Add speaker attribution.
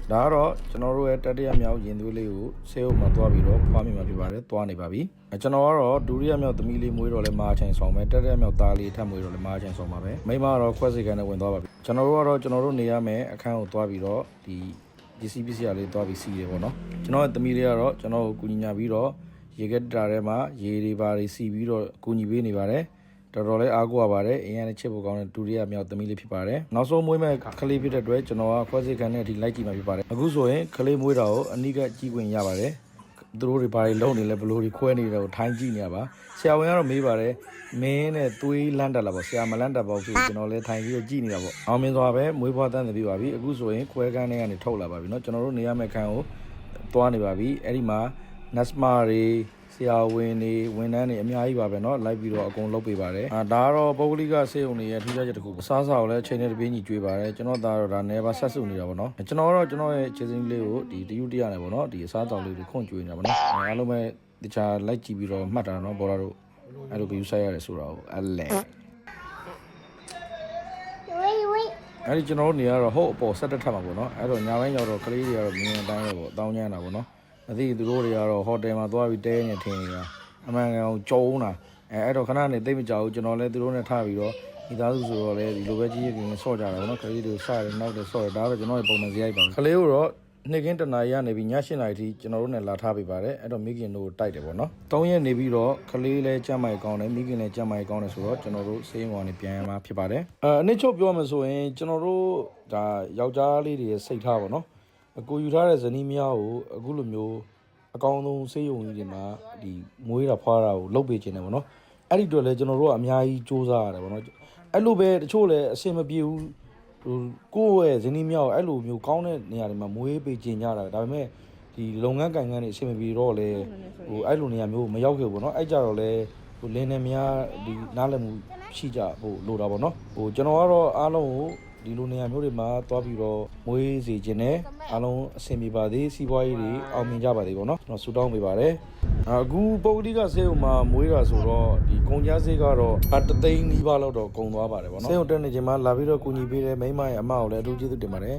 Speaker 1: ဒါကတော့ကျွန်တော်တို့ရဲ့တတိယမြောက်ရင်သွေးလေးကိုဆေးရုံမှာသွားပြီးတော့ဖွားမိမှာဖြစ်ပါတယ်သွားနေပါပြီကျွန်တော်ကတော့ဒုတိယမြောက်သမီးလေးမွေးတော့လဲမာချိန်ဆောင်မယ်တတိယမြောက်သားလေးထပ်မွေးတော့လဲမာချိန်ဆောင်ပါပဲမိမကတော့ခွဲစိတ်ခန်းနဲ့ဝင်သွားပါပြီကျွန်တော်တို့ကတော့ကျွန်တော်တို့နေရမယ်အခန်းကိုသွားပြီးတော့ဒီပစ္စည်းရလေးသွားပြီးစီးတယ်ပေါ့နော်ကျွန်တော်ရဲ့သမီးလေးကတော့ကျွန်တော်ကိုကူညီညာပြီးတော့ရေကက်တာထဲမှာရေတွေပါတွေစီးပြီးတော့ကူညီပေးနေပါတယ်တော်တော်လေးအားကိုးရပါတယ်အရင်ကချစ်ဖို့ကောင်းတဲ့ဒုတိယမြောက်သမီးလေးဖြစ်ပါတယ်နောက်ဆုံးမွေးမဲ့ကလေးဖြစ်တဲ့အတွက်ကျွန်တော်ကခွဲစိတ်ခန်းနဲ့ဒီလိုက်ကြည့်မှာဖြစ်ပါတယ်အခုဆိုရင်ကလေးမွေးတာကိုအနိကကြည့်ခွင့်ရပါတယ်သူတို့တွေဘာတွေလုံးနေလဲဘလို့တွေခွဲနေတယ်ကိုထိုင်းကြည့်နေရပါဆရာဝန်ကတော့မေးပါတယ်မင်းနဲ့သွေးလန့်တက်လာပါဆရာမလန့်တက်ပါဘူးကျွန်တော်လည်းထိုင်ပြီးတော့ကြည့်နေတာပေါ့အောင်မြင်စွာပဲမွေးဖွားတန်းနေပြီပါပြီအခုဆိုရင်ခွဲခန်းထဲကနေထုတ်လာပါပြီเนาะကျွန်တော်တို့နေရမယ့်ခန်းကိုသွားနေပါပြီအဲ့ဒီမှာနတ်စမာတွေဆရာဝန်တွေဝန်ထမ်းတွေအများကြီးပါပဲเนาะလိုက်ပြီးတော့အကုန်လုပ်ပေးပါတယ်ဒါကတော့ပုဂ္ဂလိကစေုံတွေရဲ့ထူးခြားချက်တစ်ခုအစားအစာကိုလည်းချိန်နဲ့တပြေးညီကျွေးပါတယ်ကျွန်တော်သားတော့ဒါနေပါဆက်စုနေတာပေါ့เนาะကျွန်တော်ကတော့ကျွန်တော်ရဲ့ခြေစင်းလေးကိုဒီတယူတရနဲ့ပေါ့เนาะဒီအစားအသောက်လေးတွေခွန့်ကျွေးနေတာပေါ့เนาะအားလုံးပဲတခြားလိုက်ကြည့်ပြီးတော့မှတ်တာเนาะဘောလာတို့အဲ့လိုယူဆိုင်ရတယ်ဆိုတာကိုအလဲအဲ့ဒီကျွန်တော်တို့နေရတော့ဟုတ်အပေါ်ဆက်တက်ထပ်မှာပေါ့เนาะအဲ့တော့ညာဘက်ရောက်တော့ကလေးတွေကတော့မြင်အတိုင်းပဲပေါ့တောင်းကျမ်းတာပေါ့เนาะအသိသူတို့တွေကတော့ဟိုတယ်မှာသွားပြီးတဲနေထင်နေတာအမှန်ကန်ကျုံတာအဲ့တော့ခဏနေသိမကြောက်ဘူးကျွန်တော်လည်းသူတို့နဲ့ထားပြီးတော့မိသားစုဆိုတော့လည်းဒီလိုပဲကြီးကြီးဆော့ကြတာပေါ့နော်ကလေးတွေစတယ်နောက်တယ်ဆော့တယ်ဒါတော့ကျွန်တော်ရဲ့ပုံမှန်စရိုက်ပါပဲကလေးကိုတော့နှစ်ကင်းတနာရီကနေပြီးည8နာရီထိကျွန်တော်တို့နဲ့လာထားပေးပါတယ်အဲ့တော့မိခင်တို့တိုက်တယ်ပေါ့နော်3ရက်နေပြီးတော့ကလေးလည်းကြမ်းမိုက်ကောင်းတယ်မိခင်လည်းကြမ်းမိုက်ကောင်းတယ်ဆိုတော့ကျွန်တော်တို့စေးဝင်ကနေပြန်ရမှာဖြစ်ပါတယ်အနည်းချုပ်ပြောမှဆိုရင်ကျွန်တော်တို့ဒါယောက်ျားလေးတွေရဲ့စိတ်ထားပေါ့နော်အကူယူထားတဲ့ဇနီးမယားကိုအခုလိုမျိုးအကောင်းဆုံးစေးရုံကြီးတွေမှာဒီမွေးတာဖွားတာကိုလုပ်ပေးခြင်းတယ်ပေါ့နော်အဲ့ဒီတော့လည်းကျွန်တော်တို့ကအများကြီးစူးစမ်းရတယ်ပေါ့နော်အဲ့လိုပဲတချို့လည်းအဆင်မပြေဘူးဟိုကိုယ့်ရဲ့ဇနီးမြောက်အဲ့လိုမျိုးကောင်းတဲ့နေရာတွေမှာမွေးပေးခြင်းကြတာဒါပေမဲ့ဒီလုပ်ငန်းကိုင်ငန်းတွေအဆင်မပြေတော့လေဟိုအဲ့လိုနေရာမျိုးမရောက်ခဲ့ဘူးပေါ့နော်အဲ့ကြတော့လေဟိုလင်းနေများဒီနားလည်မှုရှိကြဟိုလိုတာပေါ့နော်ဟိုကျွန်တော်ကတော့အားလုံးကိုဒီလိုနေရာမျိုးတွေမှာသွားပြီးတော့မွေးစေခြင်းနဲ့အားလုံးအဆင်ပြေပါသေးစီးပွားရေးတွေအောင်မြင်ကြပါသေးပေါ့နော်ကျွန်တော်ဆုတောင်းပေးပါတယ်အခုပုဂ္ဂလိကဆေးရုံမှာမွေးတာဆိုတော့ဒီကုန်ကြဆေးကတော့တသိန်းနီးပါးလောက်တော့ကုန်သွားပါတယ်ပေါ့နော်ဆေးရုံတက်နေခြင်းမှာလာပြီးတော့ကူညီပေးတဲ့မိမရဲ့အမကိုလည်းအထူးကျေးဇူးတင်ပါတယ်